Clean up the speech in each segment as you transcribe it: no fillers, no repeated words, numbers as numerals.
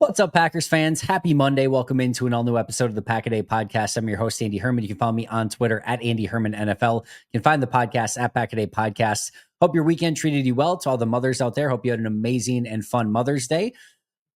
What's up, Packers fans? Happy Monday. Welcome into an all-new episode of the Pack-A-Day Podcast. I'm your host, Andy Herman. You can follow me on Twitter at Andy Herman NFL. You can find the podcast at Pack-A-Day Podcast. Hope your weekend treated you well. To all the mothers out there, hope you had an amazing and fun Mother's Day.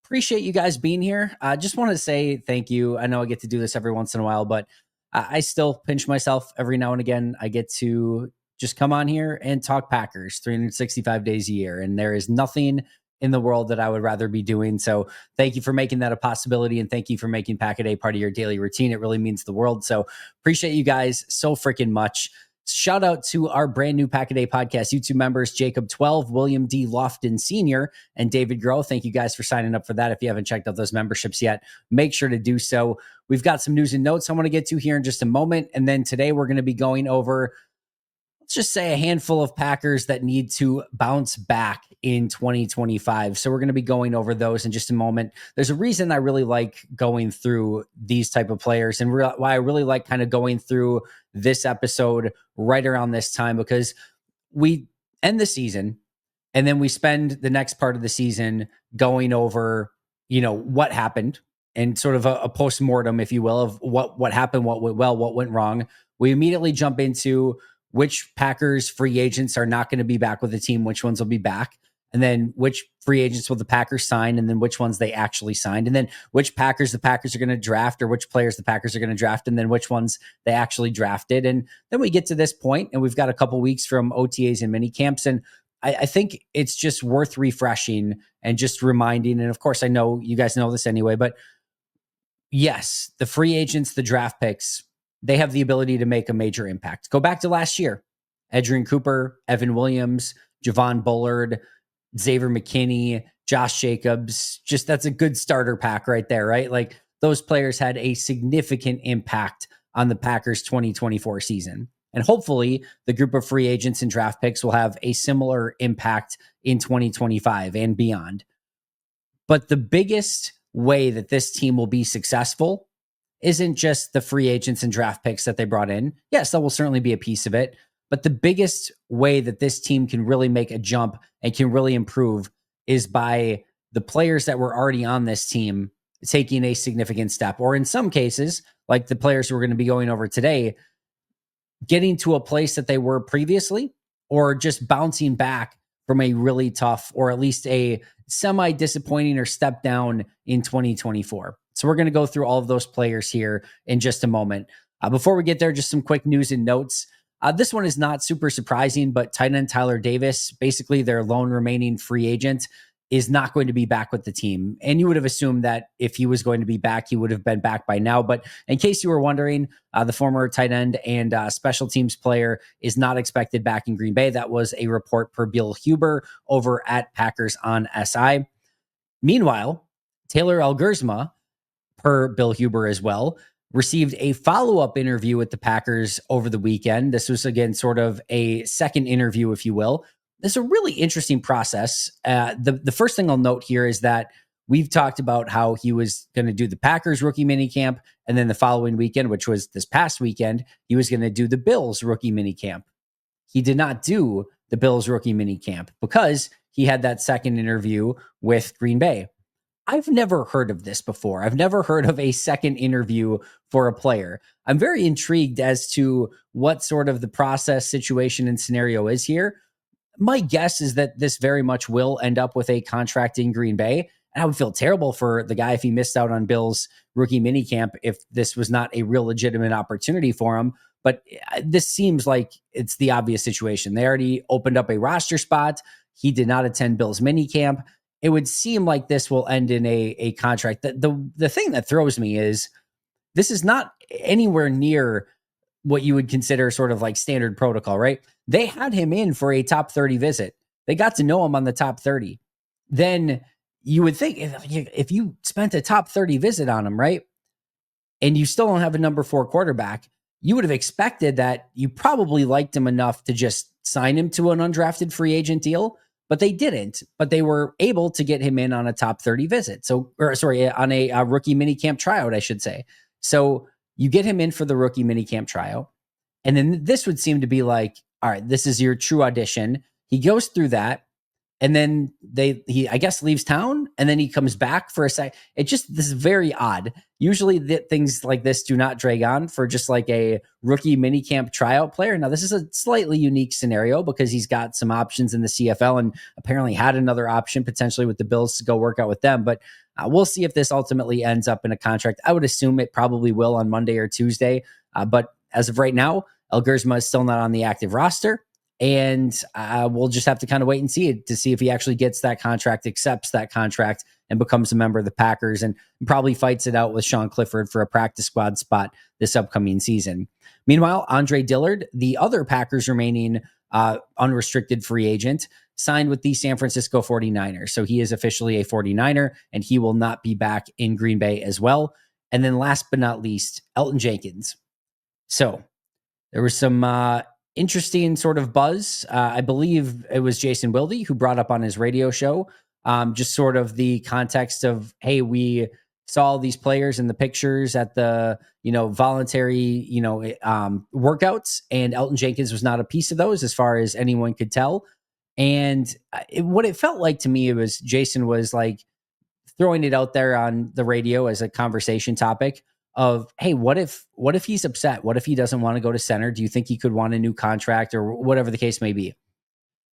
Appreciate you guys being here. I just want to say thank you. I know I get to do this every once in a while, but I still pinch myself every now and again. I get to just come on here and talk Packers 365 days a year, and there is nothing in the world that I would rather be doing. So thank you for making that a possibility, and thank you for making Pack-A-Day part of your daily routine. It really means the world. So appreciate you guys so freaking much. Shout out to our brand new Pack-A-Day Podcast YouTube members, Jacob 12, William D. Lofton Sr., and David Groh. Thank you guys for signing up for that. If you haven't checked out those memberships yet, make sure to do so. We've got some news and notes I want to get to here in just a moment. And then today we're going to be going over, let's just say, a handful of Packers that need to bounce back in 2025. So we're going to be going over those in just a moment. There's a reason I really like going through these type of players, and why I really like kind of going through this episode right around this time, because we end the season and then we spend the next part of the season going over, what happened, and sort of a post-mortem, if you will, of what happened, what went well, what went wrong. We immediately jump into which Packers free agents are not going to be back with the team, which ones will be back, and then which free agents will the Packers sign, and then which ones they actually signed, and then which Packers the Packers are going to draft, or which players the Packers are going to draft, and then which ones they actually drafted. And then we get to this point, and we've got a couple weeks from OTAs and mini camps, and I think it's just worth refreshing and just reminding. And of course, I know you guys know this anyway, but yes, the free agents, the draft picks, they have the ability to make a major impact. Go back to last year. Adrian Cooper, Evan Williams, Javon Bullard, Xavier McKinney, Josh Jacobs. Just that's a good starter pack right there, right? Like, those players had a significant impact on the Packers 2024 season. And hopefully the group of free agents and draft picks will have a similar impact in 2025 and beyond. But the biggest way that this team will be successful isn't just the free agents and draft picks that they brought in. Yes, that will certainly be a piece of it. But the biggest way that this team can really make a jump and can really improve is by the players that were already on this team taking a significant step, or in some cases, like the players who we're going to be going over today, getting to a place that they were previously, or just bouncing back from a really tough, or at least a semi-disappointing or step down in 2024. So we're going to go through all of those players here in just a moment. Before we get there, just some quick news and notes. This one is not super surprising, but tight end Tyler Davis, basically their lone remaining free agent, is not going to be back with the team. And you would have assumed that if he was going to be back, he would have been back by now. But in case you were wondering, the former tight end and special teams player is not expected back in Green Bay. That was a report per Bill Huber over at Packers on SI. Meanwhile, Taylor Algersma, per Bill Huber as well, received a follow-up interview with the Packers over the weekend. This was, again, sort of a second interview, if you will. This is a really interesting process. The first thing I'll note here is that we've talked about how he was going to do the Packers rookie minicamp, and then the following weekend, which was this past weekend, he was going to do the Bills rookie minicamp. He did not do the Bills rookie minicamp because he had that second interview with Green Bay. I've never heard of this before. I've never heard of a second interview for a player. I'm very intrigued as to what sort of the process, situation, and scenario is here. My guess is that this very much will end up with a contract in Green Bay. And I would feel terrible for the guy if he missed out on Bill's rookie minicamp, if this was not a real legitimate opportunity for him. But this seems like it's the obvious situation. They already opened up a roster spot. He did not attend Bill's minicamp. It would seem like this will end in a contract. The thing that throws me is this is not anywhere near what you would consider sort of like standard protocol, right? They had him in for a top 30 visit. They got to know him on the top 30. Then you would think if you spent a top 30 visit on him, right, and you still don't have a number 4 quarterback, you would have expected that you probably liked him enough to just sign him to an undrafted free agent deal, but they didn't. But they were able to get him in on a top 30 visit. On a rookie minicamp tryout, I should say. So you get him in for the rookie minicamp tryout. And then this would seem to be like, all right, this is your true audition. He goes through that. and then he I guess leaves town, and then he comes back for a sec. This is very odd. Usually things like this do not drag on for just like a rookie minicamp tryout player. Now this is a slightly unique scenario because he's got some options in the CFL and apparently had another option potentially with the Bills to go work out with them. But we'll see if this ultimately ends up in a contract. I would assume it probably will on Monday or Tuesday. But as of right now, El Gersma is still not on the active roster. And we'll just have to kind of wait and see it to see if he actually gets that contract, accepts that contract, and becomes a member of the Packers, and probably fights it out with Sean Clifford for a practice squad spot this upcoming season. Meanwhile, Andre Dillard, the other Packers remaining unrestricted free agent, signed with the San Francisco 49ers. So he is officially a 49er, and he will not be back in Green Bay as well. And then last but not least, Elton Jenkins. So there was some interesting sort of buzz. I believe it was Jason Wilde who brought up on his radio show just sort of the context of, hey, we saw these players in the pictures at the, voluntary, workouts, and Elton Jenkins was not a piece of those as far as anyone could tell. And what it felt like to me, it was Jason was like throwing it out there on the radio as a conversation topic of, hey, what if he's upset? What if he doesn't want to go to center? Do you think he could want a new contract or whatever the case may be?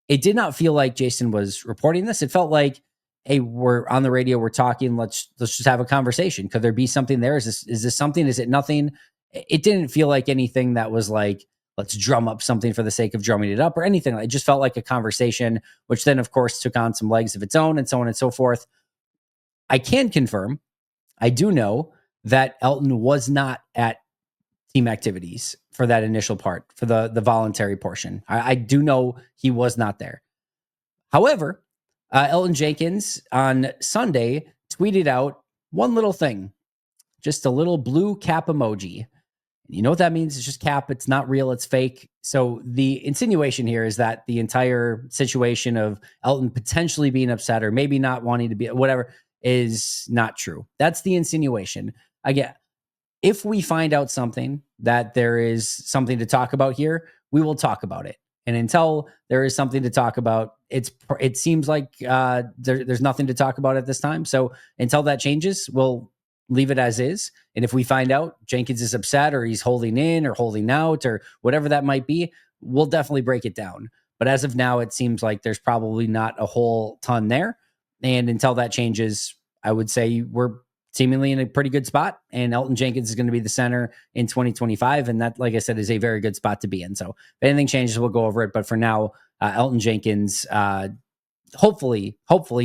It did not feel like Jason was reporting this. It felt like, hey, we're on the radio, we're talking, let's just have a conversation. Could there be something there? Is this something? Is it nothing? It didn't feel like anything that was like, let's drum up something for the sake of drumming it up or anything. It just felt like a conversation, which then of course took on some legs of its own and so on and so forth. I can confirm, I do know that Elton was not at team activities for that initial part, for the voluntary portion. I do know he was not there. However, Elton Jenkins on Sunday tweeted out one little thing, just a little blue cap emoji. You know what that means? It's just cap. It's not real. It's fake. So the insinuation here is that the entire situation of Elton potentially being upset or maybe not wanting to be whatever is not true. That's the insinuation. Again, if we find out something that there is something to talk about here, we will talk about it. And until there is something to talk about, it seems like there's nothing to talk about at this time. So until that changes, we'll leave it as is. And if we find out Jenkins is upset or he's holding in or holding out or whatever that might be, we'll definitely break it down. But as of now, it seems like there's probably not a whole ton there. And until that changes, I would say we're seemingly in a pretty good spot. And Elton Jenkins is going to be the center in 2025. And that, like I said, is a very good spot to be in. So if anything changes, we'll go over it. But for now, Elton Jenkins, hopefully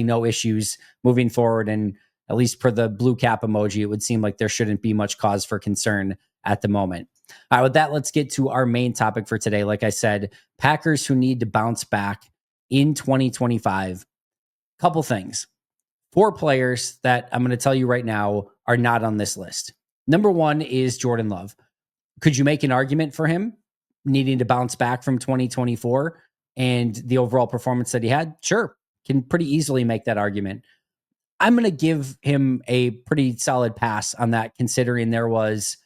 no issues moving forward. And at least per the blue cap emoji, it would seem like there shouldn't be much cause for concern at the moment. All right, with that, let's get to our main topic for today. Like I said, Packers who need to bounce back in 2025. Couple things. 4 players that I'm going to tell you right now are not on this list. Number 1 is Jordan Love. Could you make an argument for him needing to bounce back from 2024 and the overall performance that he had? Sure. Can pretty easily make that argument. I'm going to give him a pretty solid pass on that, considering there was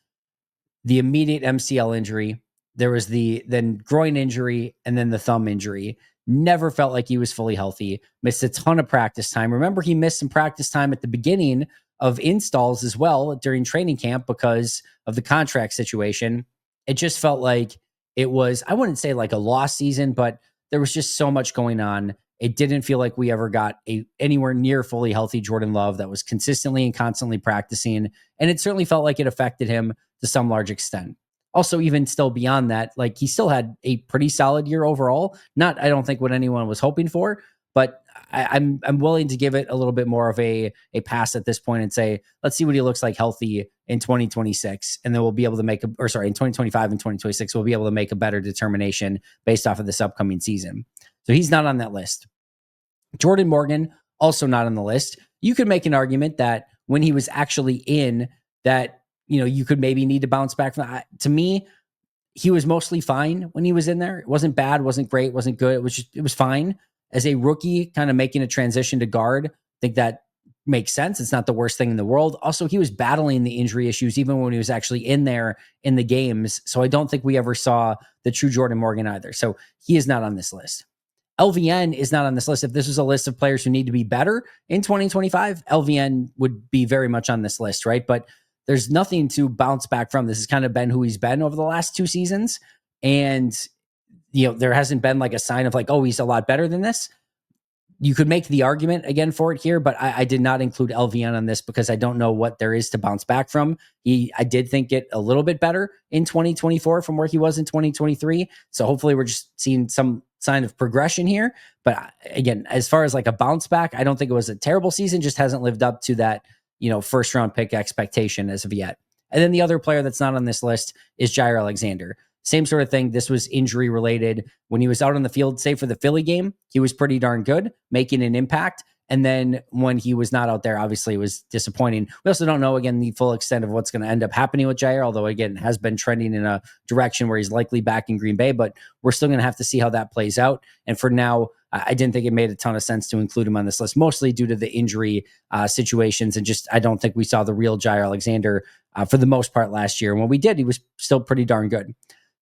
the immediate MCL injury, there was the then groin injury, and then the thumb injury. Never felt like he was fully healthy. Missed a ton of practice time. Remember, he missed some practice time at the beginning of installs as well during training camp because of the contract situation. It just felt like it was, I wouldn't say like a lost season, but there was just so much going on. It didn't feel like we ever got anywhere near fully healthy Jordan Love that was consistently and constantly practicing. And it certainly felt like it affected him to some large extent. Also, even still beyond that, like he still had a pretty solid year overall. Not, I don't think what anyone was hoping for, but I'm willing to give it a little bit more of a pass at this point and say, let's see what he looks like healthy in 2026. And then we'll be able to make in 2025 and 2026, we'll be able to make a better determination based off of this upcoming season. So he's not on that list. Jordan Morgan, also not on the list. You could make an argument that when he was actually in that, you could maybe need to bounce back from that. To me, he was mostly fine when he was in there. It wasn't bad, wasn't great, wasn't good. It was fine. As a rookie, kind of making a transition to guard, I think that makes sense. It's not the worst thing in the world. Also, he was battling the injury issues even when he was actually in there in the games. So I don't think we ever saw the true Jordan Morgan either. So he is not on this list. LVN is not on this list. If this was a list of players who need to be better in 2025, LVN would be very much on this list, right? But there's nothing to bounce back from. This has kind of been who he's been over the last 2 seasons. And, there hasn't been like a sign of like, oh, he's a lot better than this. You could make the argument again for it here, but I did not include LVN on this because I don't know what there is to bounce back from. I did think get a little bit better in 2024 from where he was in 2023. So hopefully we're just seeing some sign of progression here. But again, as far as like a bounce back, I don't think it was a terrible season, just hasn't lived up to that, first round pick expectation as of yet. And then the other player that's not on this list is Jair Alexander. Same sort of thing. This was injury related. When he was out on the field, say for the Philly game, he was pretty darn good, making an impact. And then when he was not out there, obviously it was disappointing. We also don't know, again, the full extent of what's going to end up happening with Jair, although, again, has been trending in a direction where he's likely back in Green Bay, but we're still going to have to see how that plays out. And for now, I didn't think it made a ton of sense to include him on this list, mostly due to the injury situations. And just, I don't think we saw the real Jair Alexander for the most part last year. And when we did, he was still pretty darn good.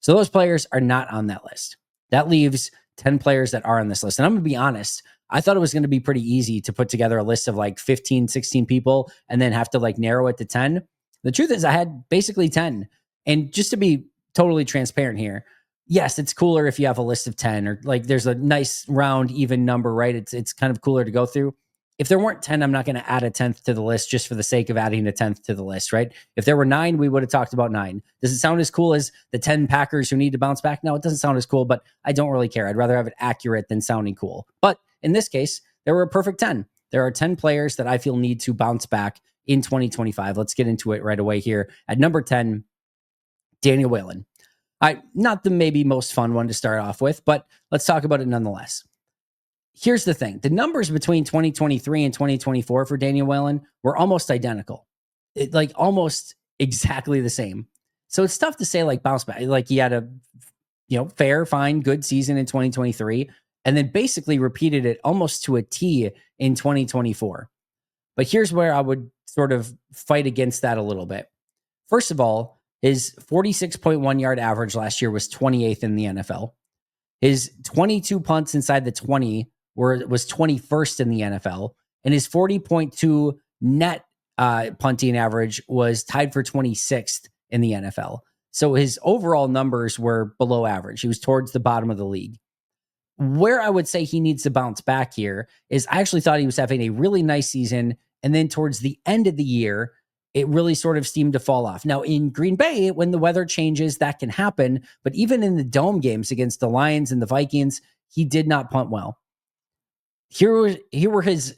So those players are not on that list. That leaves 10 players that are on this list. And I'm going to be honest, I thought it was going to be pretty easy to put together a list of like 15, 16 people and then have to like narrow it to 10. The truth is I had basically 10. And just to be totally transparent here, yes, it's cooler if you have a list of 10 or like there's a nice round even number, right? It's kind of cooler to go through. If there weren't 10, I'm not going to add a 10th to the list just for the sake of adding a 10th to the list, right? If there were 9, we would have talked about 9. Does it sound as cool as the 10 Packers who need to bounce back? No, it doesn't sound as cool, but I don't really care. I'd rather have it accurate than sounding cool. But in this case, there were a perfect 10. There are 10 players that I feel need to bounce back in 2025. Let's get into it right away here. At number 10, Daniel Whelan. Not the maybe most fun one to start off with, but let's talk about it nonetheless. Here's the thing. The numbers between 2023 and 2024 for Daniel Whelan were almost identical. Like almost exactly the same. So it's tough to say like bounce back. Like he had a, fair, fine, good season in 2023 and then basically repeated it almost to a T in 2024. But here's where I would sort of fight against that a little bit. First of all, his 46.1 yard average last year was 28th in the NFL. His 22 punts inside the 20 was 21st in the NFL, and his 40.2 net punting average was tied for 26th in the NFL. So his overall numbers were below average. He was towards the bottom of the league. Where I would say he needs to bounce back here is I actually thought he was having a really nice season, and then towards the end of the year, it really sort of seemed to fall off. Now, in Green Bay, when the weather changes, that can happen. But even in the dome games against the Lions and the Vikings, he did not punt well. Here were his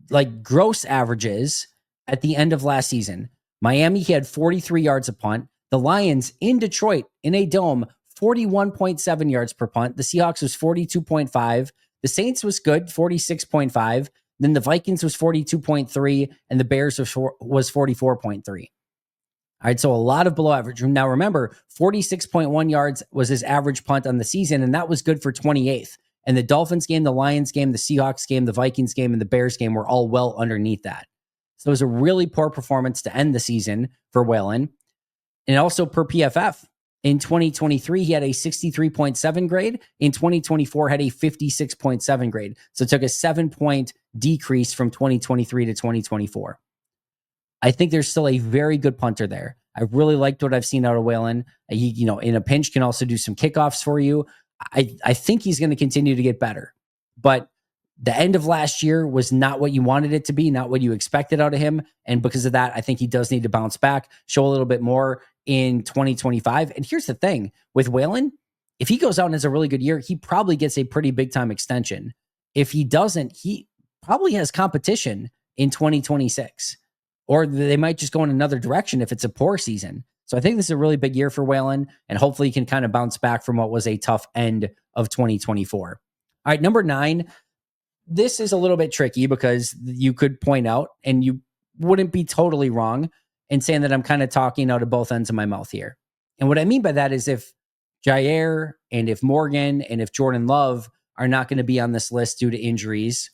like gross averages at the end of last season. Miami, he had 43 yards a punt. The Lions in Detroit in a dome, 41.7 yards per punt. The Seahawks was 42.5. The Saints was good, 46.5. Then the Vikings was 42.3 and the Bears was 44.3. All right, so a lot of below average. Now remember, 46.1 yards was his average punt on the season, and that was good for 28th. And the Dolphins game, the Lions game, the Seahawks game, the Vikings game, and the Bears game were all well underneath that. So it was a really poor performance to end the season for Whelan. And also per PFF, in 2023, he had a 63.7 grade. In 2024, had a 56.7 grade. So it took a 7-point decrease from 2023 to 2024. I think there's still a very good punter there. I really liked what I've seen out of Whelan. He, in a pinch can also do some kickoffs for you. I think he's going to continue to get better. But the end of last year was not what you wanted it to be, not what you expected out of him. And because of that, I think he does need to bounce back, show a little bit more in 2025. And here's the thing with Whelan, if he goes out and has a really good year, he probably gets a pretty big time extension. If he doesn't, he probably has competition in 2026, or they might just go in another direction if it's a poor season. So I think this is a really big year for Whelan, and hopefully he can kind of bounce back from what was a tough end of 2024. All right, number 9. This is a little bit tricky because you could point out, and you wouldn't be totally wrong in saying that I'm kind of talking out of both ends of my mouth here. And what I mean by that is if Jair and if Morgan and if Jordan Love are not going to be on this list due to injuries,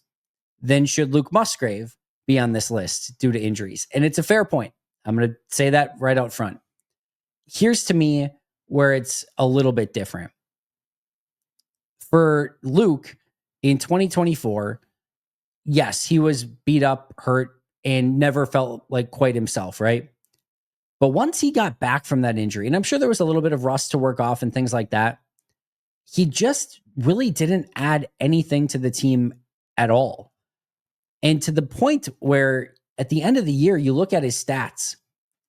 then should Luke Musgrave be on this list due to injuries? And it's a fair point. I'm going to say that right out front. Here's to me where it's a little bit different. For Luke, in 2024, yes, he was beat up, hurt, and never felt like quite himself, right? But once he got back from that injury, and I'm sure there was a little bit of rust to work off and things like that, he just really didn't add anything to the team at all. And to the point where at the end of the year, you look at his stats: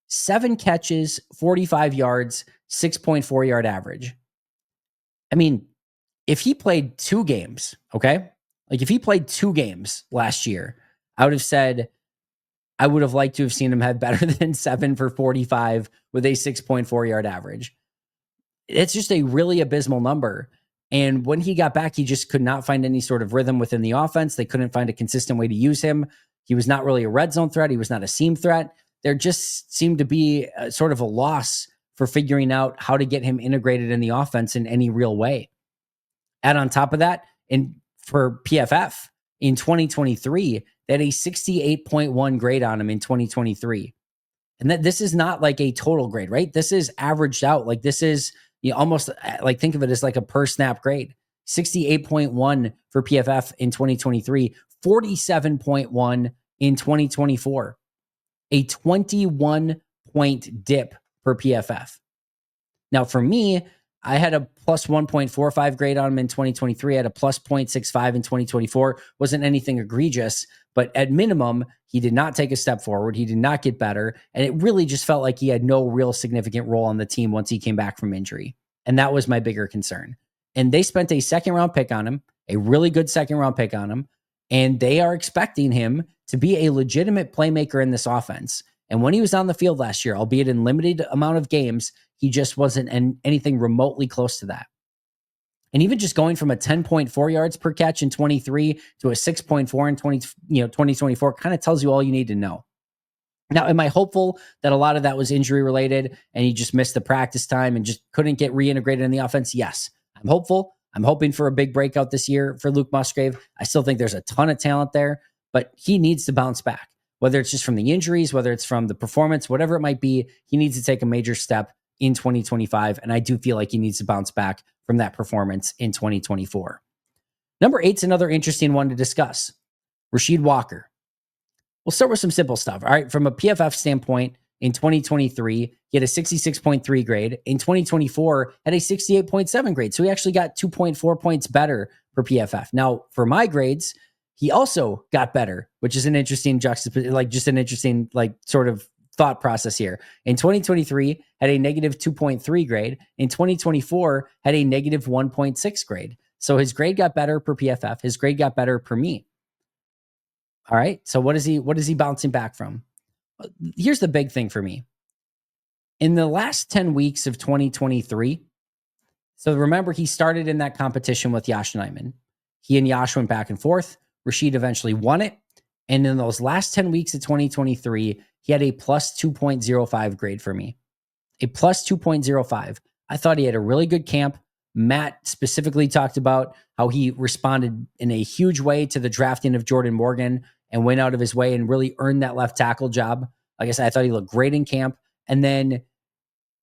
7 catches, 45 yards, 6.4 yard average. I mean, if he played 2 games, okay? Like if he played 2 games last year, I would have said, I would have liked to have seen him have better than 7 for 45 with a 6.4 yard average. It's just a really abysmal number. And when he got back, he just could not find any sort of rhythm within the offense. They couldn't find a consistent way to use him. He was not really a red zone threat. He was not a seam threat. There just seemed to be sort of a loss for figuring out how to get him integrated in the offense in any real way. And on top of that, and for PFF in 2023, they had a 68.1 grade on him in 2023. And that this is not like a total grade, right? This is averaged out. Like this is, almost like think of it as like a per snap grade. 68.1 for PFF in 2023, 47.1 in 2024, a 21 point dip for PFF. Now for me, I had a plus 1.45 grade on him in 2023. I had a plus 0.65 in 2024. Wasn't anything egregious, but at minimum, he did not take a step forward. He did not get better. And it really just felt like he had no real significant role on the team once he came back from injury. And that was my bigger concern. And they spent a 2nd round pick on him, a really good 2nd round pick on him. And they are expecting him to be a legitimate playmaker in this offense. And when he was on the field last year, albeit in limited amount of games, he just wasn't anything remotely close to that. And even just going from a 10.4 yards per catch in 23 to a 6.4 in 2024 kind of tells you all you need to know. Now, am I hopeful that a lot of that was injury related and he just missed the practice time and just couldn't get reintegrated in the offense? Yes, I'm hopeful. I'm hoping for a big breakout this year for Luke Musgrave. I still think there's a ton of talent there, but he needs to bounce back. Whether it's just from the injuries, whether it's from the performance, whatever it might be, he needs to take a major step in 2025. And I do feel like he needs to bounce back from that performance in 2024. Number 8 is another interesting one to discuss. Rasheed Walker. We'll start with some simple stuff. All right. From a PFF standpoint, in 2023, he had a 66.3 grade. In 2024, had a 68.7 grade. So he actually got 2.4 points better for PFF. Now, for my grades, he also got better, which is an interesting juxtaposition, like just an interesting, like sort of thought process here. In 2023, had a negative 2.3 grade. In 2024, had a negative 1.6 grade. So his grade got better per PFF. His grade got better per me. All right. So what is he bouncing back from? Here's the big thing for me. In the last 10 weeks of 2023, so remember he started in that competition with Yash Nyman. He and Yash went back and forth. Rasheed eventually won it. And in those last 10 weeks of 2023, he had a plus 2.05 grade for me. A plus 2.05. I thought he had a really good camp. Matt specifically talked about how he responded in a huge way to the drafting of Jordan Morgan and went out of his way and really earned that left tackle job. Like I said, I thought he looked great in camp. And then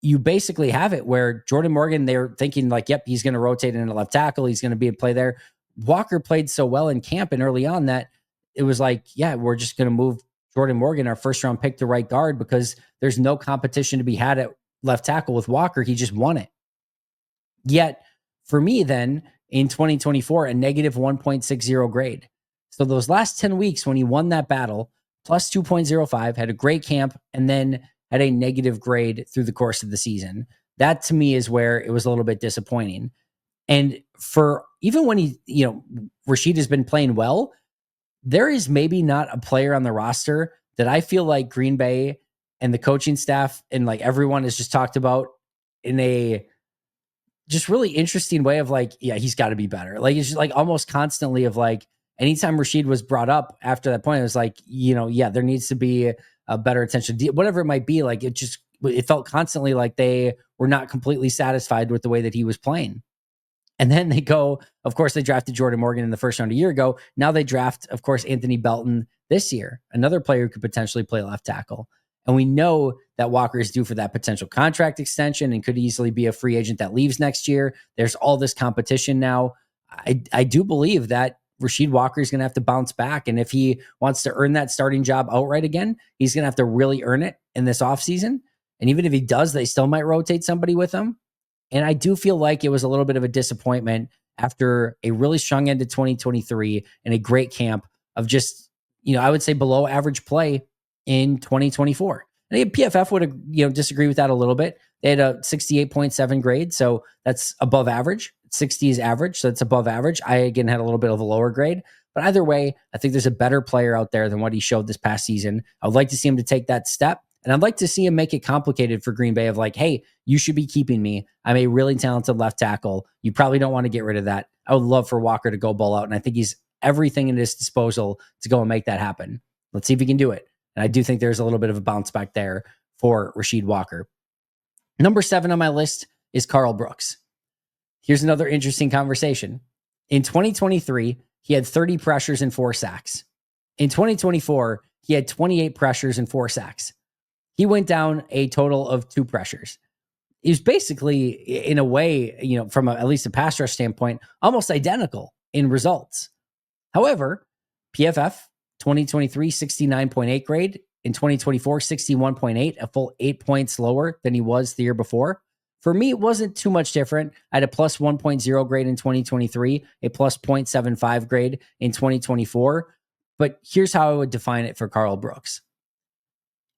you basically have it where Jordan Morgan, they're thinking like, yep, he's going to rotate into left tackle. He's going to be a play there. Walker played so well in camp and early on that it was like, yeah, we're just going to move Jordan Morgan, our 1st round pick, to right guard because there's no competition to be had at left tackle with Walker. He just won it. Yet for me then in 2024, a negative 1.60 grade. So those last 10 weeks when he won that battle, plus 2.05, had a great camp, and then had a negative grade through the course of the season. That to me is where it was a little bit disappointing. And for even when Rasheed has been playing well, there is maybe not a player on the roster that I feel like Green Bay and the coaching staff and like everyone has just talked about in a just really interesting way of like, yeah, he's got to be better. Like, it's just like almost constantly of like, anytime Rasheed was brought up after that point, it was like, yeah, there needs to be a better attention, whatever it might be. Like it felt constantly like they were not completely satisfied with the way that he was playing. And then they drafted Jordan Morgan in the 1st round a year ago. Now they draft, of course, Anthony Belton this year, another player who could potentially play left tackle. And we know that Walker is due for that potential contract extension and could easily be a free agent that leaves next year. There's all this competition now. I do believe that Rasheed Walker is going to have to bounce back. And if he wants to earn that starting job outright again, he's going to have to really earn it in this offseason. And even if he does, they still might rotate somebody with him. And I do feel like it was a little bit of a disappointment after a really strong end to 2023 and a great camp of just, I would say below average play in 2024. I think PFF would, disagree with that a little bit. They had a 68.7 grade, so that's above average. 60 is average, so it's above average. I, again, had a little bit of a lower grade. But either way, I think there's a better player out there than what he showed this past season. I would like to see him to take that step. And I'd like to see him make it complicated for Green Bay of like, hey, you should be keeping me. I'm a really talented left tackle. You probably don't want to get rid of that. I would love for Walker to go ball out. And I think he's everything at his disposal to go and make that happen. Let's see if he can do it. And I do think there's a little bit of a bounce back there for Rasheed Walker. Number 7 on my list is Karl Brooks. Here's another interesting conversation. In 2023, he had 30 pressures and 4 sacks. In 2024, he had 28 pressures and 4 sacks. He went down a total of 2 pressures. He was basically, in a way, from at least a pass rush standpoint, almost identical in results. However, PFF 2023 69.8 grade, in 2024 61.8, a full 8 points lower than he was the year before. For me, it wasn't too much different. I had a plus 1.0 grade in 2023, a plus 0.75 grade in 2024. But here's how I would define it for Karl Brooks.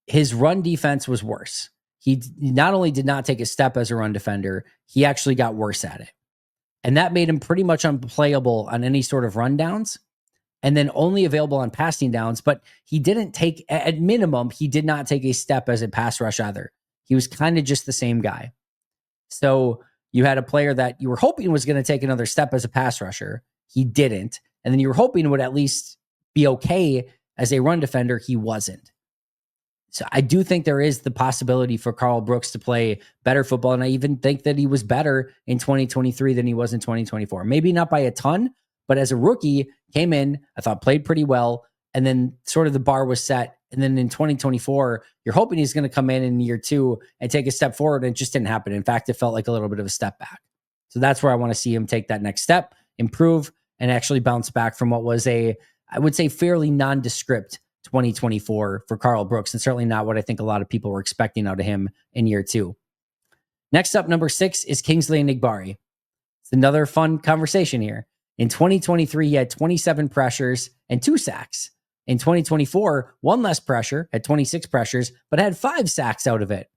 His run defense was worse. He not only did not take a step as a run defender, he actually got worse at it. And that made him pretty much unplayable on any sort of rundowns, and then only available on passing downs. But he didn't take, at minimum, he did not take a step as a pass rush either. He was kind of just the same guy. So you had a player that you were hoping was going to take another step as a pass rusher. He didn't. And then you were hoping would at least be okay as a run defender. He wasn't. So I do think there is the possibility for Karl Brooks to play better football. And I even think that he was better in 2023 than he was in 2024. Maybe not by a ton, but as a rookie, came in, I thought played pretty well. And then sort of the bar was set. And then in 2024, you're hoping he's going to come in year 2 and take a step forward. And it just didn't happen. In fact, it felt like a little bit of a step back. So that's where I want to see him take that next step, improve, and actually bounce back from what was I would say, fairly nondescript 2024 for Karl Brooks, and certainly not what I think a lot of people were expecting out of him in year 2. Next up, number 6 is Kingsley Enagbare. It's another fun conversation here. In 2023, he had 27 pressures and 2 sacks. In 2024, 1 less pressure, had 26 pressures, but had 5 sacks out of it.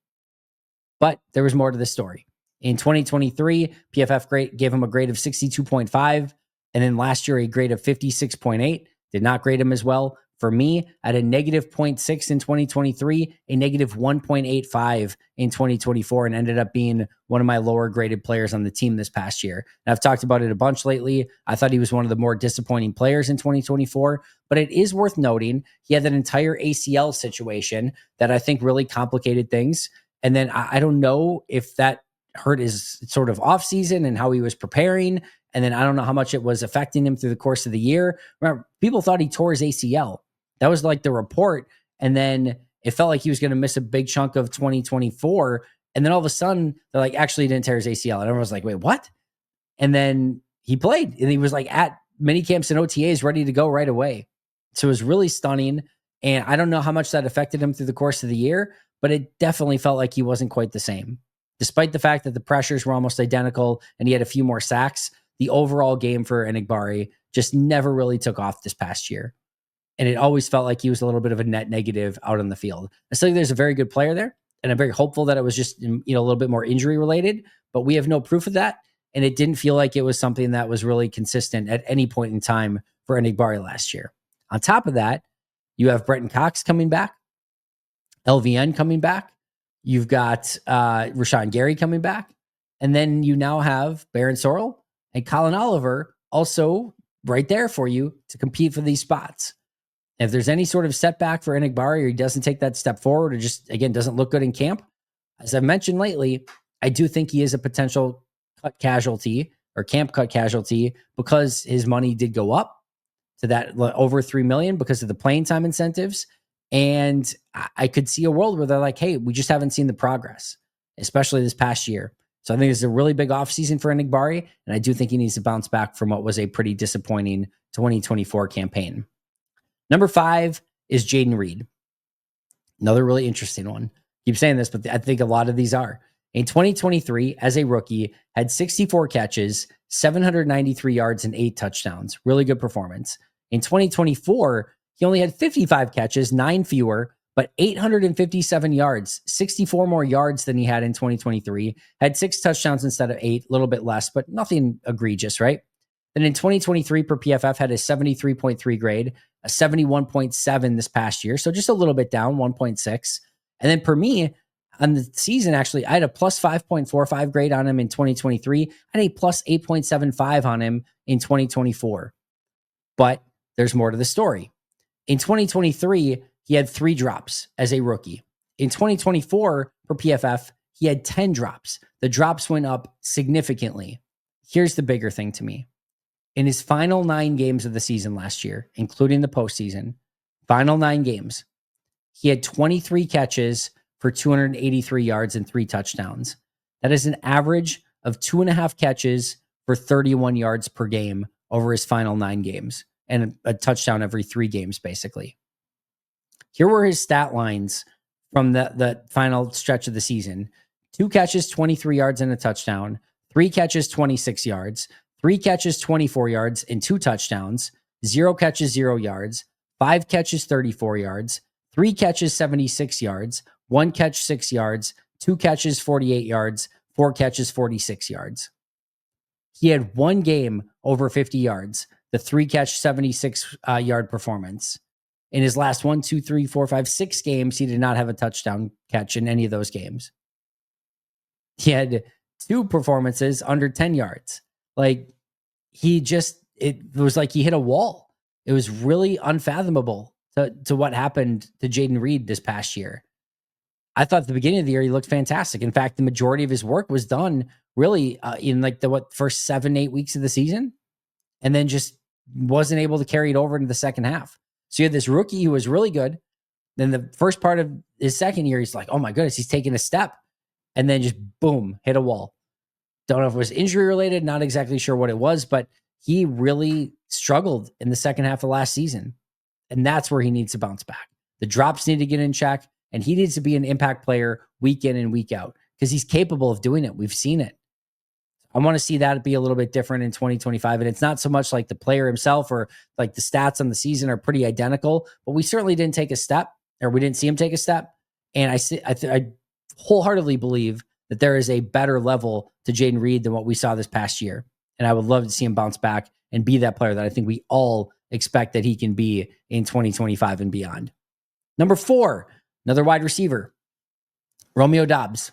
But there was more to the story. In 2023, PFF gave him a grade of 62.5, and then last year a grade of 56.8. Did not grade him as well. For me, at a negative 0.6 in 2023, a negative 1.85 in 2024, and ended up being one of my lower graded players on the team this past year. And I've talked about it a bunch lately. I thought he was one of the more disappointing players in 2024, but it is worth noting he had that entire ACL situation that I think really complicated things. And then I don't know if that hurt his sort of off season and how he was preparing. And then I don't know how much it was affecting him through the course of the year. Remember, people thought he tore his ACL. That was like the report. And then it felt like he was going to miss a big chunk of 2024. And then all of a sudden, they're like, actually, he didn't tear his ACL. And everyone was like, wait, what? And then he played. And he was like at mini camps and OTAs ready to go right away. So it was really stunning. And I don't know how much that affected him through the course of the year, but it definitely felt like he wasn't quite the same. Despite the fact that the pressures were almost identical and he had a few more sacks, the overall game for Enagbare just never really took off this past year. And it always felt like he was a little bit of a net negative out on the field. I still think there's a very good player there, and I'm very hopeful that it was just a little bit more injury related, but we have no proof of that. And it didn't feel like it was something that was really consistent at any point in time for Enagbare last year. On top of that, you have Brenton Cox coming back, LVN coming back. You've got Rashawn Gary coming back. And then you now have Baron Sorrell and Colin Oliver also right there for you to compete for these spots. If there's any sort of setback for Enagbare or he doesn't take that step forward or just, again, doesn't look good in camp, as I've mentioned lately, I do think he is a potential cut casualty or camp cut casualty because his money did go up to that over $3 million because of the playing time incentives. And I could see a world where they're like, hey, we just haven't seen the progress, especially this past year. So I think it's a really big offseason for Enagbare, and I do think he needs to bounce back from what was a pretty disappointing 2024 campaign. Number 5 is Jayden Reed. Another really interesting one. Keep saying this, but I think a lot of these are. In 2023, as a rookie, had 64 catches, 793 yards, and 8 touchdowns. Really good performance. In 2024, he only had 55 catches, 9 fewer, but 857 yards, 64 more yards than he had in 2023. Had 6 touchdowns instead of 8, a little bit less, but nothing egregious, right? Then in 2023 per PFF had a 73.3 grade, a 71.7 this past year. So just a little bit down, 1.6. And then per me on the season, actually, I had a plus 5.45 grade on him in 2023 and a plus 8.75 on him in 2024. But there's more to the story. In 2023, he had 3 drops as a rookie. In 2024 for PFF, he had 10 drops. The drops went up significantly. Here's the bigger thing to me. In his final 9 games of the season last year, including the postseason, final 9 games, he had 23 catches for 283 yards and 3 touchdowns. That is an average of 2.5 catches for 31 yards per game over his final 9 games and a touchdown every 3 games, basically. Here were his stat lines from the final stretch of the season. 2 catches, 23 yards and a touchdown. 3 catches, 26 yards. 3 catches, 24 yards and 2 touchdowns. 0 catches, 0 yards. 5 catches, 34 yards. 3 catches, 76 yards. 1 catch, 6 yards. 2 catches, 48 yards. 4 catches, 46 yards. He had 1 game over 50 yards, the 3 catch, 76 yard performance. In his last 1, 2, 3, 4, 5, 6 games, he did not have a touchdown catch in any of those games. He had 2 performances under 10 yards. Like, it was like he hit a wall. It was really unfathomable to what happened to Jayden Reed this past year. I thought at the beginning of the year, he looked fantastic. In fact, the majority of his work was done really in like the first 7-8 weeks of the season, and then just wasn't able to carry it over into the second half. So you had this rookie who was really good. Then the first part of his second year, he's like, oh my goodness, he's taking a step. And then just boom, hit a wall. Don't know if it was injury related, not exactly sure what it was, but he really struggled in the second half of last season. And that's where he needs to bounce back. The drops need to get in check, and he needs to be an impact player week in and week out because he's capable of doing it. We've seen it. I want to see that be a little bit different in 2025. And it's not so much like the player himself or like the stats on the season are pretty identical, but we certainly didn't take a step, or we didn't see him take a step. And I wholeheartedly believe that there is a better level to Jayden Reed than what we saw this past year. And I would love to see him bounce back and be that player that I think we all expect that he can be in 2025 and beyond. Number 4, another wide receiver, Romeo Doubs.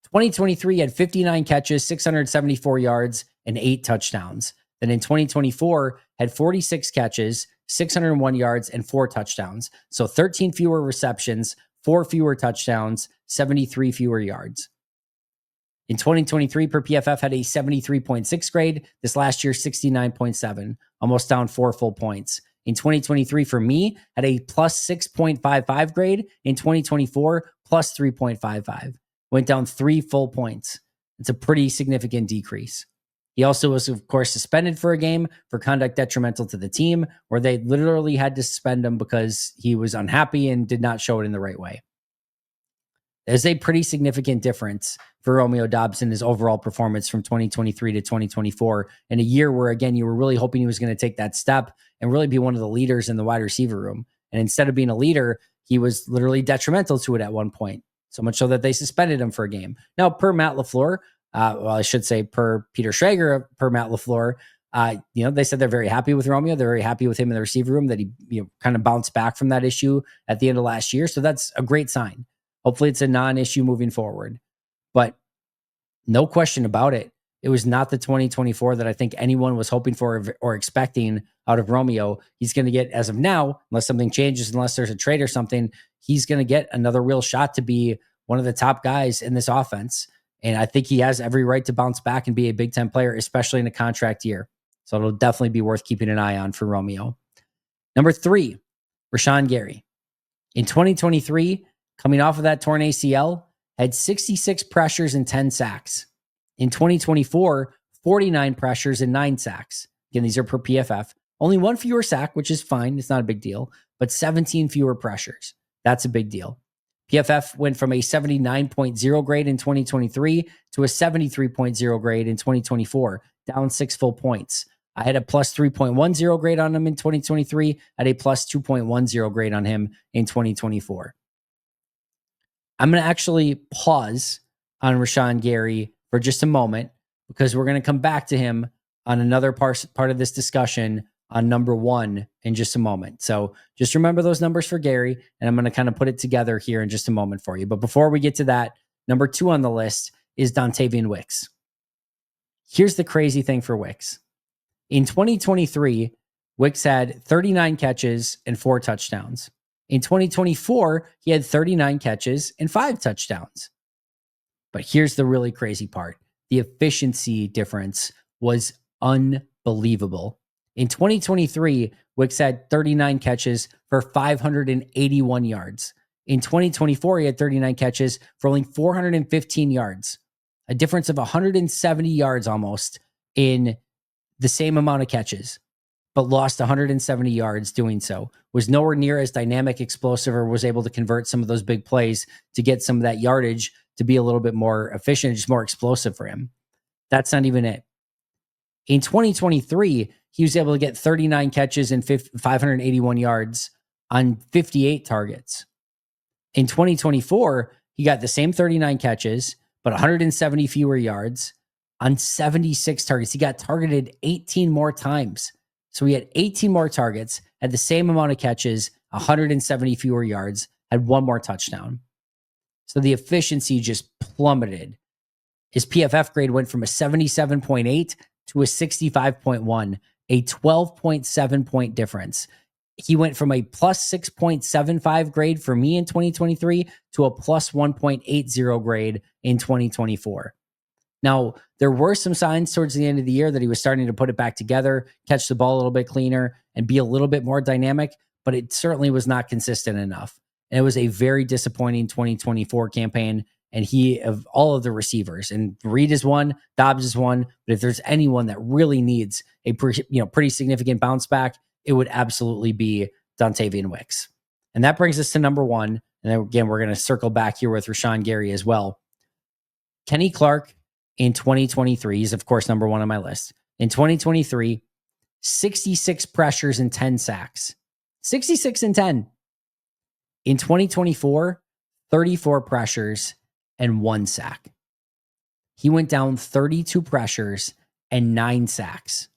2023 had 59 catches, 674 yards, and 8 touchdowns. Then in 2024 had 46 catches, 601 yards, and 4 touchdowns. So 13 fewer receptions, 4 fewer touchdowns, 73 fewer yards. In 2023 per PFF had a 73.6 grade. This last year, 69.7, almost down 4 full points. In 2023 for me had a plus 6.55 grade. In 2024, plus 3.55. Went down 3 full points. It's a pretty significant decrease. He also was, of course, suspended for a game for conduct detrimental to the team, where they literally had to suspend him because he was unhappy and did not show it in the right way. There's a pretty significant difference for Romeo Doubs in his overall performance from 2023 to 2024, in a year where, again, you were really hoping he was going to take that step and really be one of the leaders in the wide receiver room. And instead of being a leader, he was literally detrimental to it at one point. So much so that they suspended him for a game. Now, per Matt LaFleur, well, I should say per Peter Schrager, per Matt LaFleur, they said they're very happy with Romeo. They're very happy with him in the receiver room, that he kind of bounced back from that issue at the end of last year. So that's a great sign. Hopefully it's a non-issue moving forward. But no question about it, it was not the 2024 that I think anyone was hoping for or expecting out of Romeo. He's going to get, as of now, unless something changes, unless there's a trade or something, he's going to get another real shot to be one of the top guys in this offense. And I think he has every right to bounce back and be a Big Ten player, especially in a contract year. So it'll definitely be worth keeping an eye on for Romeo. Number 3, Rashawn Gary. In 2023, coming off of that torn ACL, had 66 pressures and 10 sacks. In 2024, 49 pressures and 9 sacks. Again, these are per PFF. Only one fewer sack, which is fine. It's not a big deal, but 17 fewer pressures. That's a big deal. PFF went from a 79.0 grade in 2023 to a 73.0 grade in 2024, down 6 full points. I had a plus 3.10 grade on him in 2023. I had a plus 2.10 grade on him in 2024. I'm going to actually pause on Rashawn Gary for just a moment because we're going to come back to him on another part of this discussion on number 1 in just a moment. So just remember those numbers for Gary, and I'm going to kind of put it together here in just a moment for you. But before we get to that, number 2 on the list is Dontavian Wicks. Here's the crazy thing for Wicks. In 2023, Wicks had 39 catches and 4 touchdowns. In 2024, he had 39 catches and 5 touchdowns. But here's the really crazy part. The efficiency difference was unbelievable. In 2023, Wicks had 39 catches for 581 yards. In 2024, he had 39 catches for only 415 yards, a difference of 170 yards almost in the same amount of catches, but lost 170 yards doing so. Was nowhere near as dynamic, explosive, or was able to convert some of those big plays to get some of that yardage to be a little bit more efficient, just more explosive for him. That's not even it. In 2023, he was able to get 39 catches and 581 yards on 58 targets. In 2024, he got the same 39 catches, but 170 fewer yards on 76 targets. He got targeted 18 more times. So he had 18 more targets, had the same amount of catches, 170 fewer yards, had 1 more touchdown. So the efficiency just plummeted. His PFF grade went from a 77.8 to a 65.1, a 12.7 point difference. He went from a plus 6.75 grade for me in 2023 to a plus 1.80 grade in 2024. Now, there were some signs towards the end of the year that he was starting to put it back together, catch the ball a little bit cleaner, and be a little bit more dynamic, but it certainly was not consistent enough. And it was a very disappointing 2024 campaign. And he, of all of the receivers, and Reed is one, Dobbs is one, but if there's anyone that really needs a pretty significant bounce back, it would absolutely be Dontavian Wicks. And that brings us to number 1. And then again, we're going to circle back here with Rashawn Gary as well. Kenny Clark in 2023, he's of course number 1 on my list. In 2023, 66 pressures and 10 sacks. 66 and 10. In 2024, 34 pressures and 1 sack. He went down 32 pressures and 9 sacks.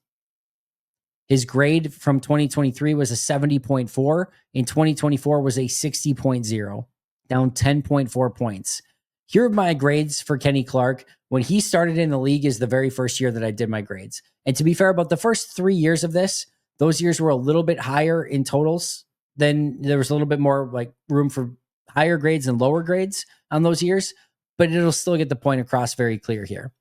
His grade from 2023 was a 70.4. In 2024 was a 60.0, down 10.4 points. Here are my grades for Kenny Clark. When he started in the league is the very first year that I did my grades. And to be fair, about the first 3 years of this, those years were a little bit higher in totals. Then there was a little bit more like room for higher grades and lower grades on those years, but it'll still get the point across very clear here.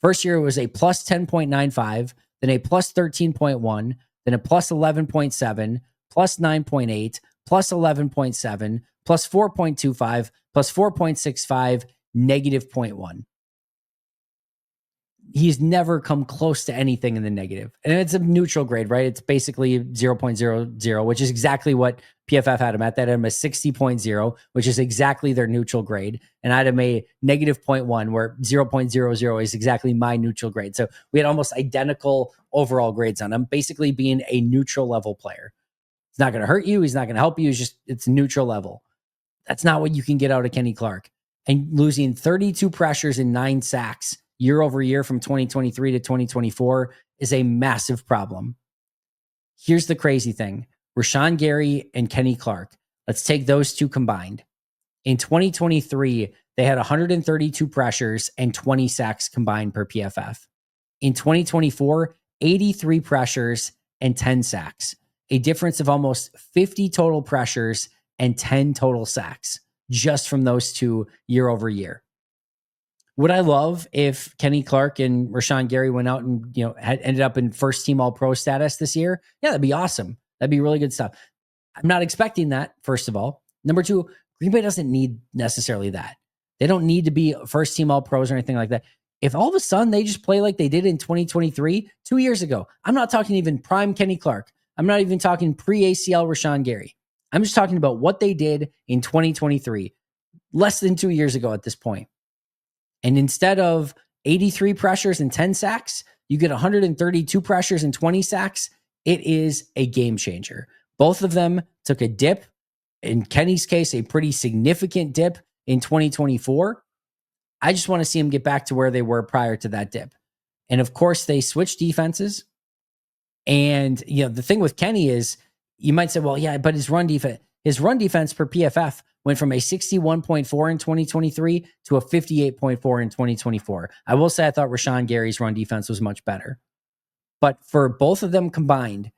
First year was a plus 10.95, then a plus 13.1, then a plus 11.7, plus 9.8, plus 11.7, plus 4.25, plus 4.65, negative 0.1. He's never come close to anything in the negative. And it's a neutral grade, right? It's basically 0.00, which is exactly what PFF had him at. That had him a 60.0, which is exactly their neutral grade. And I had him a negative 0.1, where 0.00 is exactly my neutral grade. So we had almost identical overall grades on him, basically being a neutral level player. It's not going to hurt you. He's not going to help you. It's neutral level. That's not what you can get out of Kenny Clark. And losing 32 pressures and 9 sacks year over year from 2023 to 2024 is a massive problem. Here's the crazy thing. Rashawn Gary and Kenny Clark, let's take those two combined. In 2023, they had 132 pressures and 20 sacks combined per PFF. In 2024, 83 pressures and 10 sacks, a difference of almost 50 total pressures and 10 total sacks just from those two year over year. Would I love if Kenny Clark and Rashawn Gary went out and had ended up in first team All-Pro status this year? Yeah, that'd be awesome. That'd be really good stuff. I'm not expecting that, first of all. Number 2, Green Bay doesn't need necessarily that. They don't need to be first team All-Pros or anything like that. if all of a sudden they just play like they did in 2023, 2 years ago, I'm not talking even prime Kenny Clark. I'm not even talking pre-ACL Rashawn Gary. I'm just talking about what they did in 2023, less than 2 years ago at this point. And instead of 83 pressures and 10 sacks, you get 132 pressures and 20 sacks. It is a game changer. Both of them took a dip. In Kenny's case, a pretty significant dip in 2024. I just want to see them get back to where they were prior to that dip. And of course, they switched defenses. And the thing with Kenny is, you might say, well, yeah, but his run defense per PFF went from a 61.4 in 2023 to a 58.4 in 2024. I will say I thought Rashawn Gary's run defense was much better. But for both of them combined,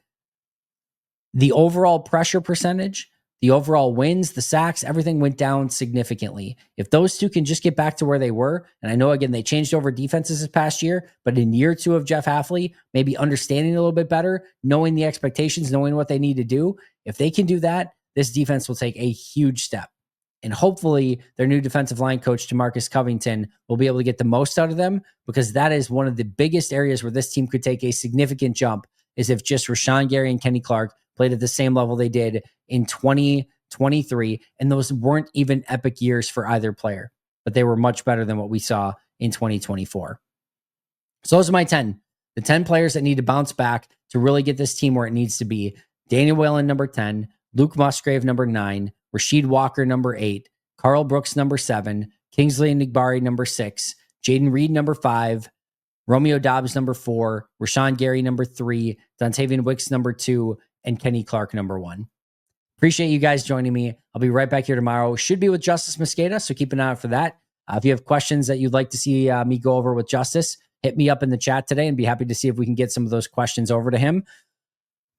the overall pressure percentage, the overall wins, the sacks, everything went down significantly. If those two can just get back to where they were, and I know, again, they changed over defenses this past year, but in year 2 of Jeff Hafley, maybe understanding a little bit better, knowing the expectations, knowing what they need to do, if they can do that, this defense will take a huge step. And hopefully their new defensive line coach, DeMarcus Covington, will be able to get the most out of them, because that is one of the biggest areas where this team could take a significant jump, is if just Rashawn Gary and Kenny Clark played at the same level they did in 2023. And those weren't even epic years for either player, but they were much better than what we saw in 2024. So those are my 10. The 10 players that need to bounce back to really get this team where it needs to be. Daniel Whalen, number 10. Luke Musgrave, number 9. Rasheed Walker, number 8. Carl Brooks, number 7. Kingsley Enagbare, number 6. Jaden Reed, number 5. Romeo Dobbs, number 4. Rashawn Gary, number 3. Dontavian Wicks, number 2. And Kenny Clark, number 1. Appreciate you guys joining me. I'll be right back here tomorrow. Should be with Justice Mosqueda, so keep an eye out for that. If you have questions that you'd like to see me go over with Justice, hit me up in the chat today and be happy to see if we can get some of those questions over to him.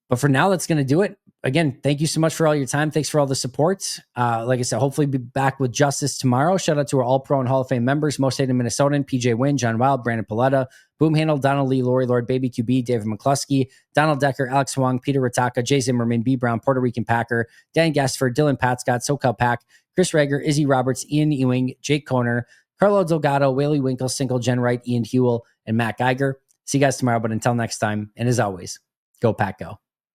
But for now, that's going to do it. Again, thank you so much for all your time. Thanks for all the support. Like I said, hopefully be back with Justice tomorrow. Shout out to our All-Pro and Hall of Fame members, Most Hated Minnesotan, PJ Wynn, John Wild, Brandon Paletta, Boom Handle, Donald Lee, Lori Lord, Baby QB, David McCluskey, Donald Decker, Alex Huang, Peter Ritaka, Jay Zimmerman, B. Brown, Puerto Rican Packer, Dan Gassford, Dylan Patscott, SoCal Pack, Chris Rager, Izzy Roberts, Ian Ewing, Jake Koner, Carlo Delgado, Whaley Winkle, Single, Jen Wright, Ian Hewell, and Matt Geiger. See you guys tomorrow, but until next time, and as always, go Pack Go.